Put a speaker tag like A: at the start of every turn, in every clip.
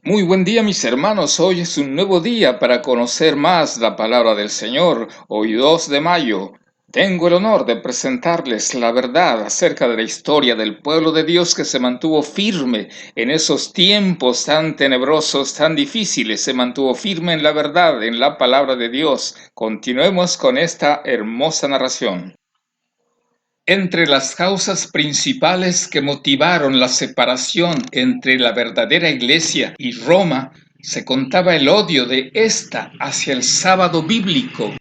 A: Muy buen día, mis hermanos. Hoy es un nuevo día para conocer más la palabra del Señor. Hoy 2 de mayo. Tengo el honor de presentarles la verdad acerca de la historia del pueblo de Dios que se mantuvo firme en esos tiempos tan tenebrosos, tan difíciles. Se mantuvo firme en la verdad, en la palabra de Dios. Continuemos con esta hermosa narración. Entre las causas principales que motivaron la separación entre la verdadera Iglesia y Roma, se contaba el odio de ésta hacia el sábado bíblico.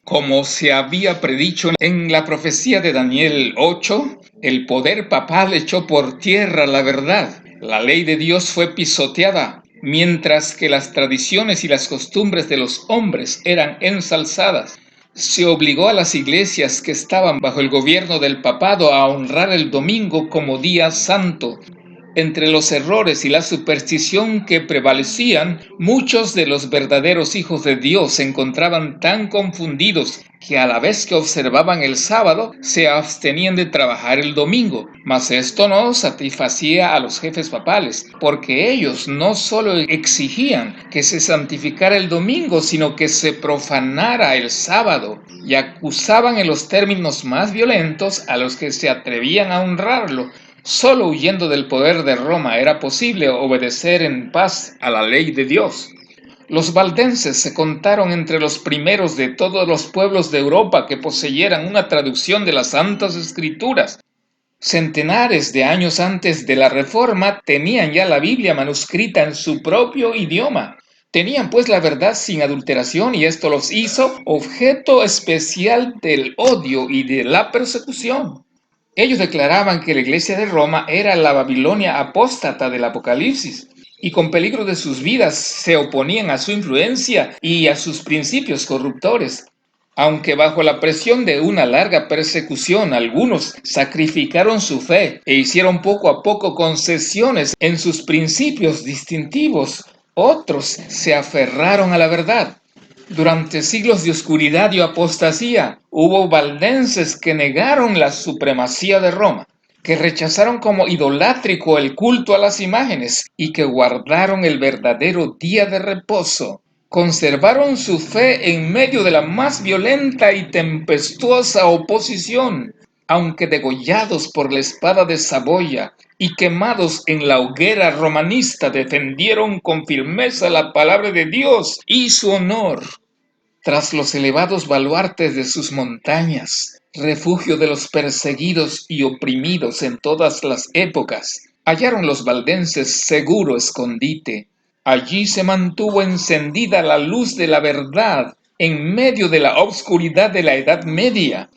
A: Como se había predicho en la profecía de Daniel 8, el poder papal echó por tierra la verdad. La ley de Dios fue pisoteada, mientras que las tradiciones y las costumbres de los hombres eran ensalzadas. Se obligó a las iglesias que estaban bajo el gobierno del papado a honrar el domingo como día santo. Entre los errores y la superstición que prevalecían, muchos de los verdaderos hijos de Dios se encontraban tan confundidos que a la vez que observaban el sábado, se abstenían de trabajar el domingo. Mas esto no satisfacía a los jefes papales, porque ellos no solo exigían que se santificara el domingo, sino que se profanara el sábado, y acusaban en los términos más violentos a los que se atrevían a honrarlo. Solo huyendo del poder de Roma era posible obedecer en paz a la ley de Dios. Los valdenses se contaron entre los primeros de todos los pueblos de Europa que poseyeran una traducción de las Santas Escrituras. Centenares de años antes de la Reforma tenían ya la Biblia manuscrita en su propio idioma. Tenían pues la verdad sin adulteración y esto los hizo objeto especial del odio y de la persecución. Ellos declaraban que la iglesia de Roma era la Babilonia apóstata del Apocalipsis y con peligro de sus vidas se oponían a su influencia y a sus principios corruptores. Aunque bajo la presión de una larga persecución algunos sacrificaron su fe e hicieron poco a poco concesiones en sus principios distintivos, otros se aferraron a la verdad. Durante siglos de oscuridad y apostasía, hubo valdenses que negaron la supremacía de Roma, que rechazaron como idolátrico el culto a las imágenes y que guardaron el verdadero día de reposo. Conservaron su fe en medio de la más violenta y tempestuosa oposición, aunque degollados por la espada de Saboya y quemados en la hoguera romanista, defendieron con firmeza la palabra de Dios y su honor. Tras los elevados baluartes de sus montañas, refugio de los perseguidos y oprimidos en todas las épocas, hallaron los valdenses seguro escondite. Allí se mantuvo encendida la luz de la verdad en medio de la obscuridad de la Edad Media.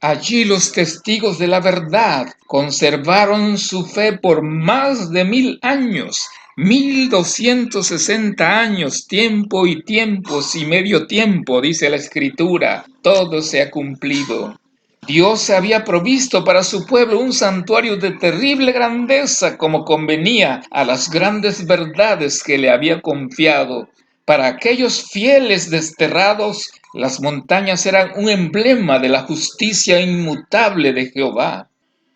A: Allí los testigos de la verdad conservaron su fe por más de 1000 años, 1260 años, tiempo y tiempos y medio tiempo, dice la Escritura, todo se ha cumplido. Dios había provisto para su pueblo un santuario de terrible grandeza, como convenía a las grandes verdades que le había confiado. Para aquellos fieles desterrados, las montañas eran un emblema de la justicia inmutable de Jehová.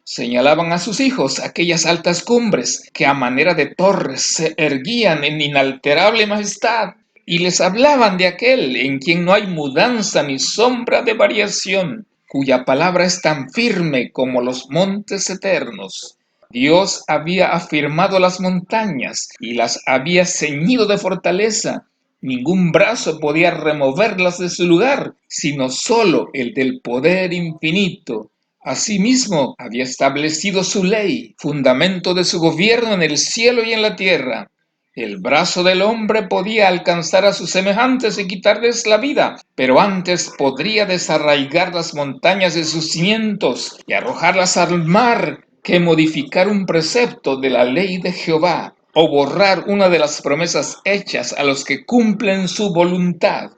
A: Señalaban a sus hijos aquellas altas cumbres que a manera de torres se erguían en inalterable majestad y les hablaban de aquel en quien no hay mudanza ni sombra de variación, cuya palabra es tan firme como los montes eternos. Dios había afirmado las montañas y las había ceñido de fortaleza. Ningún brazo podía removerlas de su lugar, sino solo el del poder infinito. Asimismo, había establecido su ley, fundamento de su gobierno en el cielo y en la tierra. El brazo del hombre podía alcanzar a sus semejantes y quitarles la vida, pero antes podría desarraigar las montañas de sus cimientos y arrojarlas al mar que modificar un precepto de la ley de Jehová, o borrar una de las promesas hechas a los que cumplen su voluntad.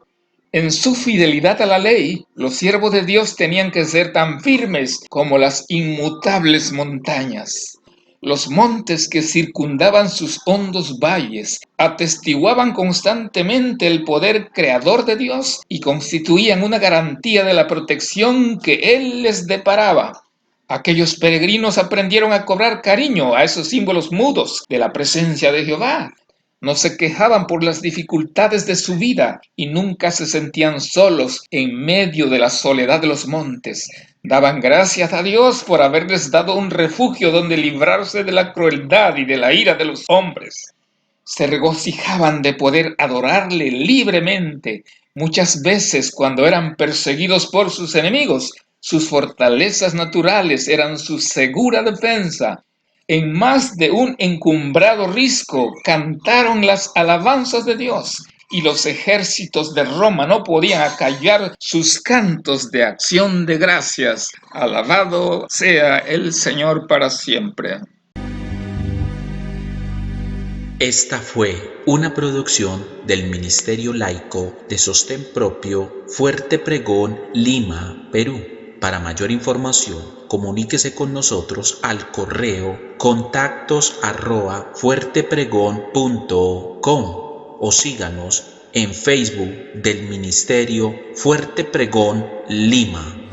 A: En su fidelidad a la ley, los siervos de Dios tenían que ser tan firmes como las inmutables montañas. Los montes que circundaban sus hondos valles atestiguaban constantemente el poder creador de Dios y constituían una garantía de la protección que Él les deparaba. Aquellos peregrinos aprendieron a cobrar cariño a esos símbolos mudos de la presencia de Jehová. No se quejaban por las dificultades de su vida y nunca se sentían solos en medio de la soledad de los montes. Daban gracias a Dios por haberles dado un refugio donde librarse de la crueldad y de la ira de los hombres. Se regocijaban de poder adorarle libremente. Muchas veces, cuando eran perseguidos por sus enemigos, sus fortalezas naturales eran su segura defensa. En más de un encumbrado risco cantaron las alabanzas de Dios, y los ejércitos de Roma no podían acallar sus cantos de acción de gracias. Alabado sea el Señor para siempre.
B: Esta fue una producción del Ministerio Laico de Sostén Propio Fuerte Pregón, Lima, Perú. Para mayor información, comuníquese con nosotros al correo contactos@fuertepregón.com o síganos en Facebook del Ministerio Fuerte Pregón, Lima.